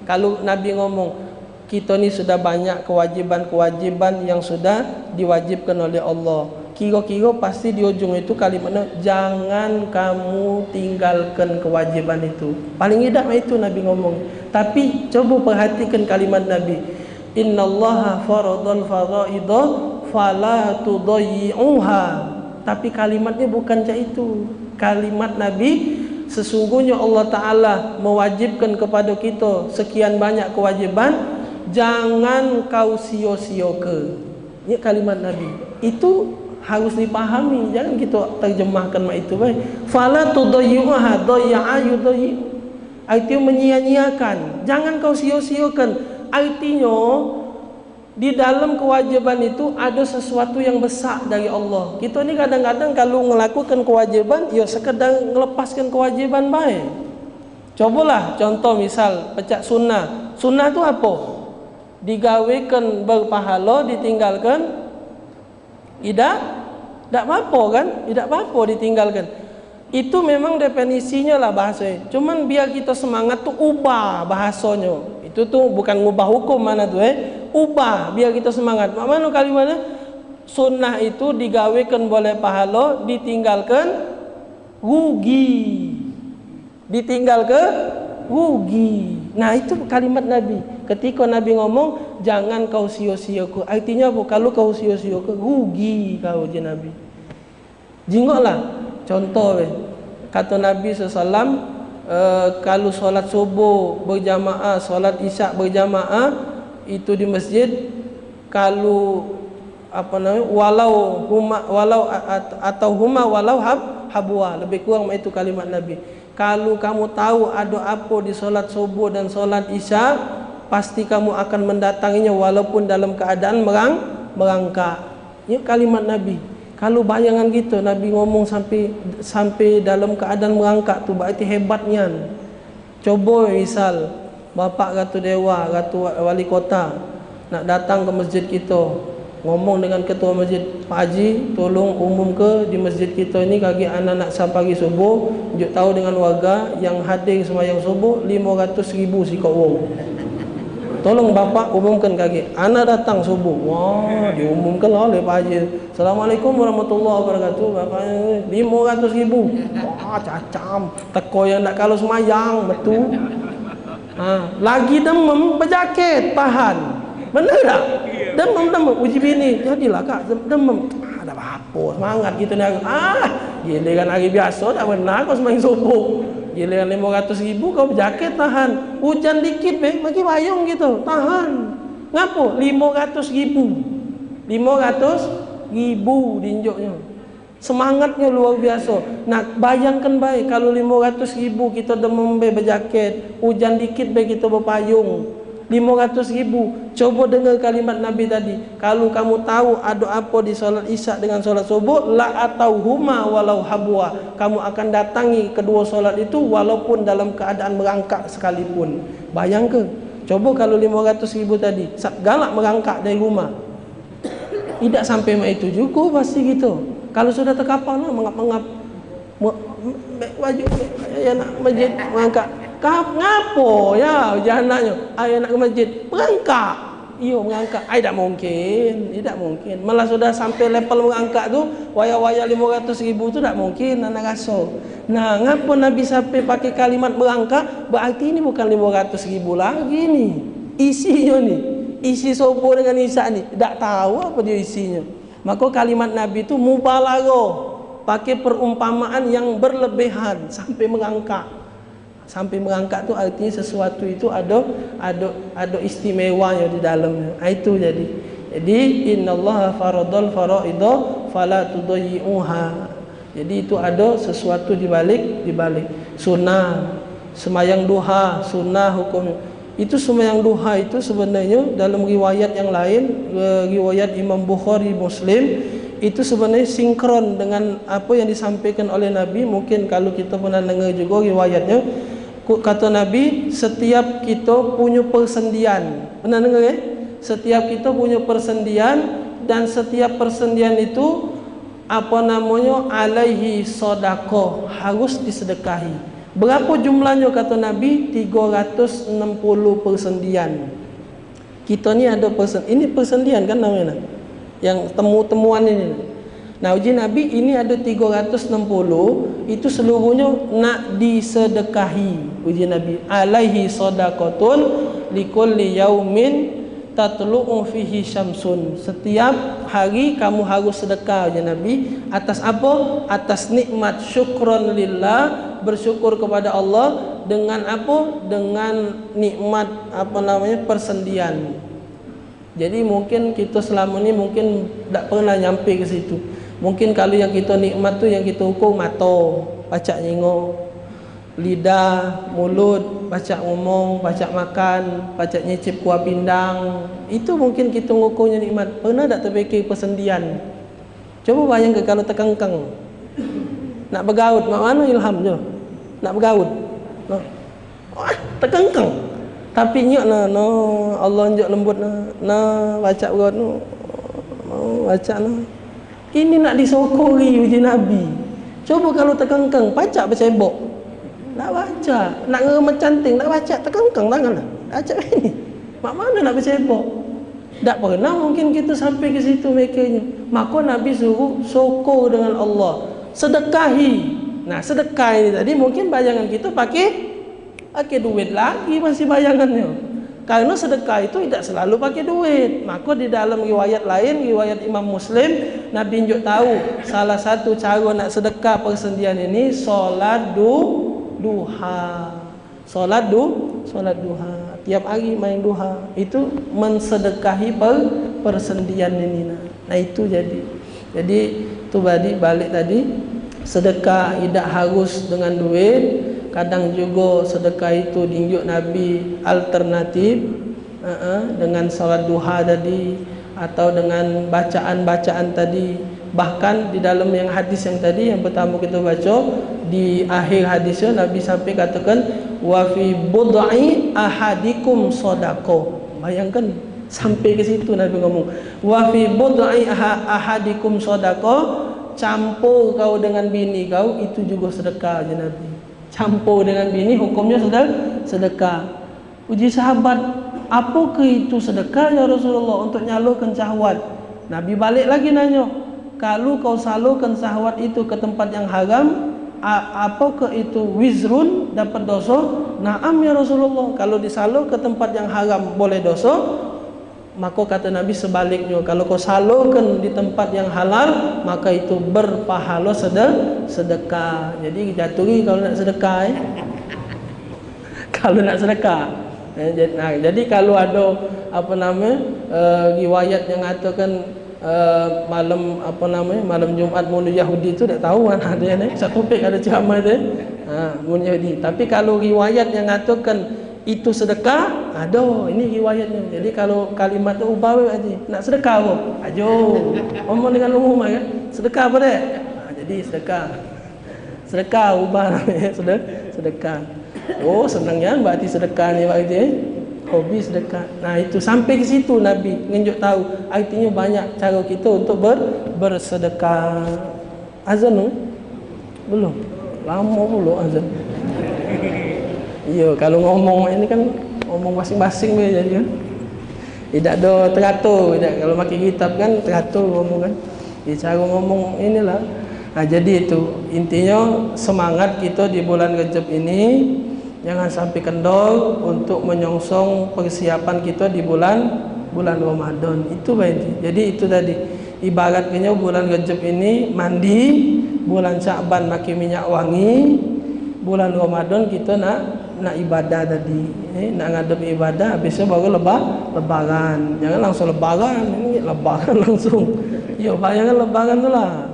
kalau Nabi ngomong kita ni sudah banyak kewajiban-kewajiban yang sudah diwajibkan oleh Allah. Kira-kira pasti di ujung itu kalimatnya, jangan kamu tinggalkan kewajiban itu. Paling tidak itu Nabi ngomong. Tapi coba perhatikan kalimat Nabi, innallaha faradul faraidah fala tudayyi'uha. Tapi kalimatnya bukan macam itu. Kalimat Nabi, sesungguhnya Allah Ta'ala mewajibkan kepada kita sekian banyak kewajiban, jangan kau sia-siakan. Ini kalimat Nabi. Itu harus dipahami, jangan kita terjemahkan mak itu baik. Fala tudayyi'uha, dayya'a yudayyi'. Artinya menyia-nyiakan, jangan kau sia-siakan. Artinya di dalam kewajiban itu ada sesuatu yang besar dari Allah. Kita ni kadang-kadang kalau melakukan kewajiban, ya sekedar melepaskan kewajiban baik. Cobalah contoh misal pecah sunnah. Sunnah tu apa? Digawekan berpahala, ditinggalkan tidak apa-apa kan? Tidak apa-apa ditinggalkan. Itu memang definisinya lah bahasa. Cuman biar kita semangat tu ubah bahasanya. Itu tuh bukan ngubah hukum mana tu ubah biar kita semangat. Mana kalimatnya? Sunnah itu digawekan boleh pahala, ditinggalkan rugi. Ditinggalkan rugi. Nah itu kalimat Nabi. Ketika Nabi ngomong jangan kau sia-siakan, artinya apa? Kalau kau sia-siakan rugi kau je Nabi. Jingoklah contoh kata Nabi SAW, kalau solat subuh berjamaah, solat isyak berjamaah itu di masjid, kalau walau habwa, lebih kurang itu kalimat Nabi. Kalau kamu tahu ada apa di solat subuh dan solat isyak, pasti kamu akan mendatanginya walaupun dalam keadaan merangkak. Ini kalimat Nabi. Kalau bayangan gitu Nabi ngomong sampai dalam keadaan merangkak tu berarti hebatnya. Coba misal bapak Ratu Dewa, Ratu Wali Kota nak datang ke masjid kita, ngomong dengan ketua masjid, Pak Haji tolong umum ke di masjid kita ini kaki anak-anak safari subuh, tunjuk tahu dengan warga yang hadir sembahyang subuh 500,000 sikap wong. Tolong bapak umumkan kaki anak datang subuh. Wah, diumumkan oleh Pak Haji. Assalamualaikum warahmatullahi wabarakatuh. Bapaknya 500,000. Wah, cacam. Teko yang nak kalau semayang betul. Lagi demam berjaket tahan. Benar tak? Demam uji bini. Jadilah kak demam. Ada apa? Semangat kita ni. Giliran hari biasa tak benar kau semayang subuh. Giliran 500,000 kau berjaket tahan. Hujan dikit bagi payung gitu tahan. Ngapo? 500,000. 500,000 dinjoknya. Semangatnya luar biasa. Nah bayangkan baik kalau 500,000 kita demam berjaket, hujan dikit kita berpayung. 500,000. Coba dengar kalimat Nabi tadi. Kalau kamu tahu ada apa di solat isyak dengan solat subuh, la atau huma walau habwa. Kamu akan datangi kedua solat itu walaupun dalam keadaan merangkak sekalipun. Bayangkan. Coba kalau 500,000 tadi galak merangkak dari rumah. Tidak sampai itu juga pasti gitu. Kalau sudah terkapar lah mengap-mengap. Baju ya nak masjid merangkak. Ngapo ya jangannya ayah nak ke masjid merangkak. Iyo merangkak. Tidak mungkin. Malah sudah sampai level merangkak tu waya-waya 500,000 tu tak mungkin anak rasa. Nah, ngapa Nabi sampai pakai kalimat merangkak? Berarti ini bukan 500,000 lagi ni. Isinya ni. Isi subuh dengan isyak ni. Tak tahu apa dia isinya. Maka kalimat Nabi tu mubalaghah. Pakai perumpamaan yang berlebihan sampai merangkak. Sampai merangkak tu artinya sesuatu itu ada istimewanya di dalamnya. Itu jadi innallaha faradul faraidha fala tudayyi'uha. Jadi itu ada sesuatu di balik sunnah. Semayang duha sunnah hukum. Itu semayang duha itu sebenarnya dalam riwayat yang lain, riwayat Imam Bukhari, Muslim, itu sebenarnya sinkron dengan apa yang disampaikan oleh Nabi. Mungkin kalau kita pernah dengar juga riwayatnya, kata Nabi, setiap kita punya persendian. Pernah dengar ya? Setiap kita punya persendian, dan setiap persendian itu alaihi sedekah, harus disedekahi. Berapa jumlahnya kata Nabi? 360 persendian. Kita ni ada ini persendian kan namanya, yang temuan ini. Nah, uji Nabi ini ada 360, itu seluruhnya nak disedekahi. Uji Nabi, alaihi sedaqatun likulli yaumin tatlu'u fihi syamsun. Setiap hari kamu harus sedekah, uji Nabi. Atas apa? Atas nikmat, syukron lillah, bersyukur kepada Allah dengan apa? Dengan nikmat persendian. Jadi mungkin kita selama ni mungkin tak pernah nyampe ke situ. Mungkin kalau yang kita nikmat tu yang kita ukur mata, pacak nyengok, lidah, mulut, pacak ngomong, pacak makan, pacak nyicip kuah pindang. Itu mungkin kita ngukurnya nikmat. Pernah tak terfikir persendian? Coba bayangkan kalau terkengkang. Nak bergaut, mak mana ilham je? Nak bergaut. No. Terkengkang. Tapi nyok Allah njok lembut baca berat baca ini nak disokori uji Nabi. Coba kalau terkengkang, pacak bercebok. Nak baca, nak ngeremet canting, nak baca terkengkang tangan. Baca ini. Mak mana nak bercebok? Tak pernah mungkin kita sampai ke situ mekanya. Maka Nabi suruh syukur dengan Allah. Sedekahi. Nah, sedekah ini tadi mungkin bayangan kita pakai duit lagi masih bayangannya. Karena sedekah itu tidak selalu pakai duit. Maka di dalam riwayat lain, riwayat Imam Muslim, Nabi tunjuk tahu salah satu cara nak sedekah persendian ini solat duha. Solat duha. Tiap hari main duha. Itu mensedekahi persendian ini. Nah itu jadi itu balik tadi, sedekah tidak harus dengan duit. Kadang juga sedekah itu ditunjuk Nabi alternatif dengan salat duha tadi, atau dengan bacaan-bacaan tadi. Bahkan di dalam yang hadis yang tadi yang pertama kita baca, di akhir hadisnya Nabi sampai katakan wa fi bud'i ahadikum shadaqah. Bayangkan sampai ke situ Nabi ngomong wa fi bud'i ahadikum shadaqah, campur kau dengan bini kau itu juga sedekah je Nabi. Campur dengan bini hukumnya sedekah. Uji sahabat, apakah itu sedekah ya Rasulullah untuk nyalurkan syahwat? Nabi balik lagi nanya, kalau kau salurkan syahwat itu ke tempat yang haram, apakah itu wizrun, dapat dosa? Naam ya Rasulullah. Kalau disalur ke tempat yang haram boleh dosa. Maka kata Nabi sebaliknya, kalau kau salurkan di tempat yang halal, maka itu berpahala sedekah. Jadi jatuhi kalau nak sedekah kalau nak sedekah. Nah, jadi kalau ada riwayat yang mengatakan malam Jumat Maulid Yahudi itu tak tahu kan ada ni. Satu topik ada ceramah dia. Maulid Yahudi. Tapi kalau riwayat yang mengatakan itu sedekah, ada ini riwayatnya. Jadi kalau kalimat tu ubah aja, nak sedekah apa? Ajo. Ngomong dengan umum kan. Sedekah apa dek? Jadi sedekah ubah namanya sedekah. Oh, senangnya berarti sedekah ni berarti hobi sedekah. Nah, itu sampai ke situ Nabi nunjuk tahu artinya banyak cara kita untuk bersedekah. Azan belum? Lama pula azan. Iya, kalau ngomong ini kan ngomong masing-masing dia jadi kan. Tidak ada teratur, tidak. Kalau pakai kitab kan teratur ngomong kan. Cara ngomong inilah. Nah, jadi itu intinya semangat kita di bulan Rajab ini jangan sampai kendor untuk menyongsong persiapan kita di bulan Ramadan. Itu baik. Jadi itu tadi ibaratnya bulan Rajab ini mandi, bulan Sya'ban pakai minyak wangi, bulan Ramadan kita nak nak ibadah tadi, nak ngadep ibadah, habisnya baru lebaran. Jangan langsung lebaran, ini lebaran langsung. Yo, jangan lebaran tu lah.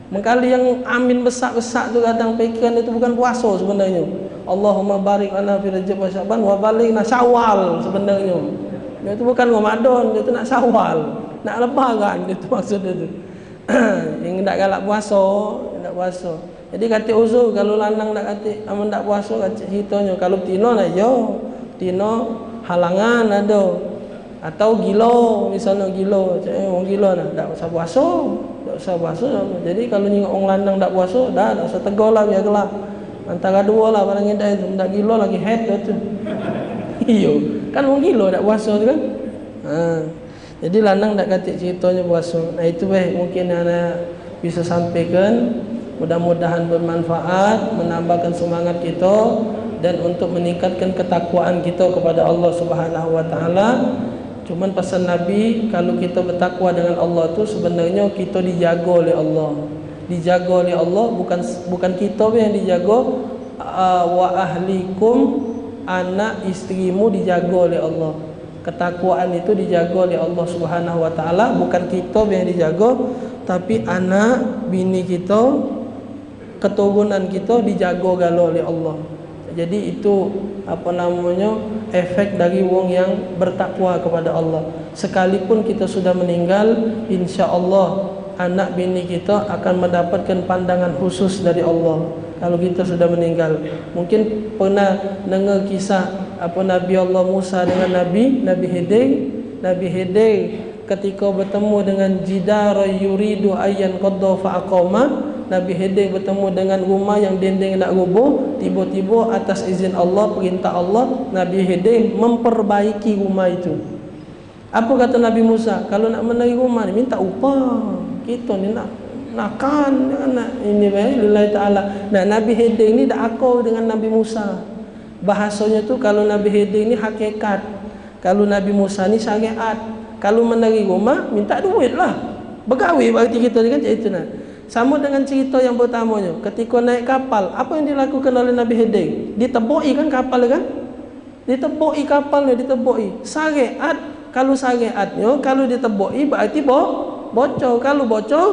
Mengkali yang amin besak-besak tu kadang pikiran itu bukan puasa sebenarnya. Allahumma barik lana fi Rajab wa Sya'ban wa balighna Syawal sebenarnya. Itu bukan Ramadan, itu nak Syawal, nak lebaran itu maksudnya tu. Yang nak galak puasa, nak puasa. Jadi kata uzur kalau lanang nak kata amun tak puasa kata ceritanya kalau tino lah yo, tino halangan ada. Atau gila, misalnya gila, orang gila nak tak usah puasa, tak usah puasa. Jadi kalau nyengok orang lanang tak puasa, dah tak usah tegur lah biarlah. Antara dua lah barang kita itu, tak gila lagi head tu. Iyo, kan orang gila tak puasa tu kan. Jadi lanang tak kata ceritanya puasa. Nah itu mungkin anak bisa sampaikan. Mudah-mudahan bermanfaat, menambahkan semangat kita dan untuk meningkatkan ketakwaan kita kepada Allah Subhanahu wa taala. Cuman pesan Nabi, kalau kita bertakwa dengan Allah tu sebenarnya kita dijaga oleh Allah. Dijaga oleh Allah, bukan kita yang dijaga. Wa ahlikum, anak istrimu dijaga oleh Allah. Ketakwaan itu dijaga oleh Allah Subhanahu wa taala, bukan kita yang dijaga, tapi anak, bini kita, keturunan kita dijaga galo oleh Allah. Jadi itu efek dari wong yang bertakwa kepada Allah. Sekalipun kita sudah meninggal, insya-Allah anak bini kita akan mendapatkan pandangan khusus dari Allah kalau kita sudah meninggal. Mungkin pernah dengar kisah Nabi Allah Musa dengan Nabi Hidir. Nabi Hidir ketika bertemu dengan jidar yuridu ayyan qadda fa aqama, Nabi Hidir bertemu dengan rumah yang dinding nak roboh. Tiba-tiba atas izin Allah, perintah Allah, Nabi Hidir memperbaiki rumah itu. Apa kata Nabi Musa? Kalau nak menaiki rumah ni minta upah. Kita ni nak ini lillahi ta'ala. Nah, Nabi Hidir ni dah akal dengan Nabi Musa. Bahasanya tu kalau Nabi Hidir ni hakikat, kalau Nabi Musa ni syariat. Kalau menaiki rumah minta duit lah. Begawi berarti kita ni kan itu nah. Sama dengan cerita yang pertamanya, ketika naik kapal, apa yang dilakukan oleh Nabi Hidir? Diteboi kan kapal kan? Diteboi kapalnya, diteboi. Syariat, kalau syariatnya, kalau diteboi berarti bocor. Kalau bocor,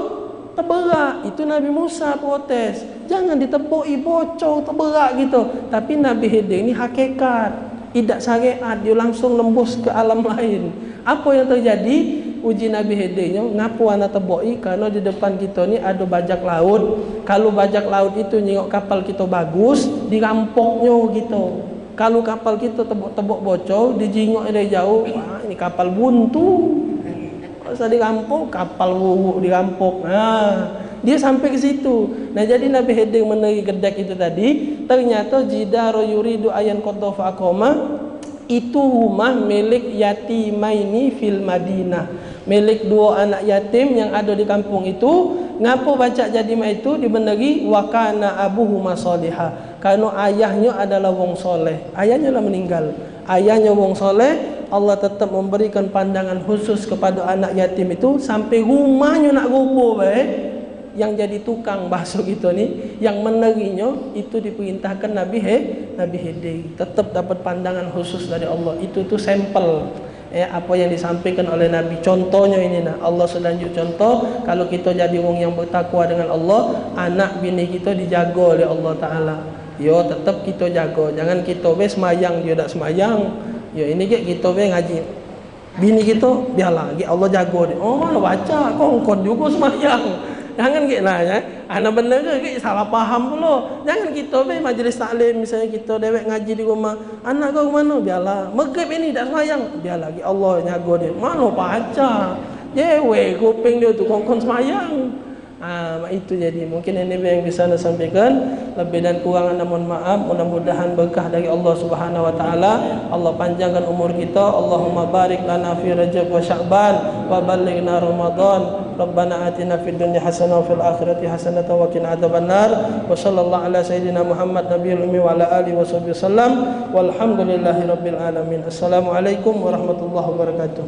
terberak. Itu Nabi Musa protes. Jangan diteboi, bocor, terberak gitu. Tapi Nabi Hidir ini hakikat. Tidak syariat, dia langsung lembus ke alam lain. Apa yang terjadi? Uji Nabi Hidirnya ngapu anak teboi karena di depan kita ni ada bajak laut. Kalau bajak laut itu nyengok kapal kita bagus, dirampoknya gitu. Kalau kapal kita tebok bocor, dijingok dari jauh, wah ini kapal buntu. Kalau saya dirampok, kapal buruk dirampok. Dia sampai ke situ. Nah, jadi Nabi Hidir menaiki gedek itu tadi, ternyata jidar yuridu ayyan qadda fa aqama, itu rumah milik yatimaini fil Madinah, milik dua anak yatim yang ada di kampung itu. Ngapa baca jadimah itu dibeneri wa kana abuhuma salihah? Karena ayahnya adalah wong soleh. Ayahnya lah meninggal. Ayahnya wong soleh, Allah tetap memberikan pandangan khusus kepada anak yatim itu sampai rumahnya nak rubuh baik. Yang jadi tukang bakso kita ni, yang menerinya itu diperintahkan Nabi Hidir. Tetap dapat pandangan khusus dari Allah. Itu sampel apa yang disampaikan oleh Nabi. Contohnya ini Allah selanjut contoh, kalau kita jadi orang yang bertakwa dengan Allah, anak bini kita dijaga oleh Allah Ta'ala. Yo, tetap kita jaga. Jangan kita semayang dia tak semayang. Yo, ini kita ngaji. Bini kita biarlah Allah jaga dia. Oh, baca kongkon juga semayang. Jangan ya. Anak benar ke salah faham pula. Jangan kita majlis taklim misalnya kita dewek ngaji di rumah. Anak kau mana? Biarlah. Maghrib ini tak semayang. Biarlah Allah jaga dia. Mana baca. Dewek kuping dia tu kongkon semayang. Itu jadi mungkin ini yang bisa saya sampaikan. Lebih dan kurang mohon maaf. Mudah-mudahan berkah dari Allah Subhanahu wa taala. Allah panjangkan umur kita. Allahumma barik lana fi Rajab wa Sya'ban wa ballighna Ramadan. Rabbana atina fid dunya hasanah wa fil akhirati hasanah wa qina adzabannar. Wa sallallahu ala sayyidina Muhammad nabiyil ummi wa ala alihi wasallam. Walhamdulillahirabbil alamin. Assalamualaikum warahmatullahi wabarakatuh.